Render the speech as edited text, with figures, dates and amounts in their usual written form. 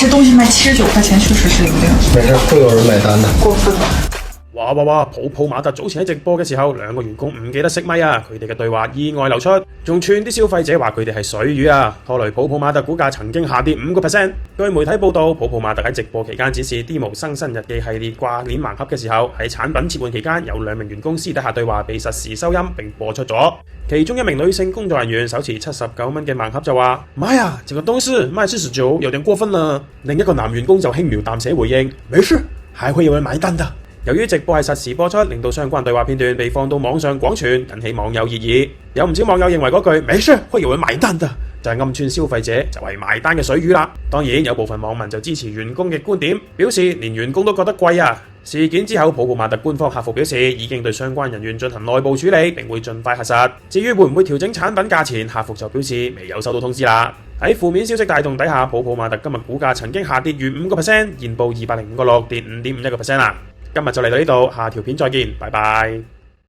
这東西賣79塊錢，確實是有量。沒事，會有人買單的。過分吧？哇！泡泡瑪特早前喺直播嘅時候，兩個員工唔記得熄咪啊，佢哋嘅對話意外流出，仲串啲消費者話佢哋係水魚啊，拖累泡泡瑪特股價曾經下跌5%。據媒體報道，泡泡瑪特喺直播期間展示 D 模生新日記系列掛鏈盲盒嘅時候，喺產品切換期間有2名員工私底下對話被實時收音並播出咗。其中一名女性工作人員手持79蚊嘅盲盒就話：媽呀，這個東西賣49有點過分啦。另一個男員工就輕描淡寫回應：沒事，還會有人買單的。由於直播係實時播出，令到相關對話片段被放到網上廣傳，引起網友熱議。有唔少網友認為嗰句沒事會有人買單的就係暗串消費者就係埋單嘅水魚啦。當然有部分網民就支持員工嘅觀點，表示連員工都覺得貴啊。事件之後，泡泡瑪特官方客服表示已經對相關人員進行內部處理，並會盡快核實。至於會唔會調整產品價錢，客服就表示未有收到通知啦。喺負面消息帶動底下，泡泡瑪特今日股價曾經下跌逾5%，現報205.6，跌5.51%啦。今日就嚟到呢度，下條片再見，拜拜。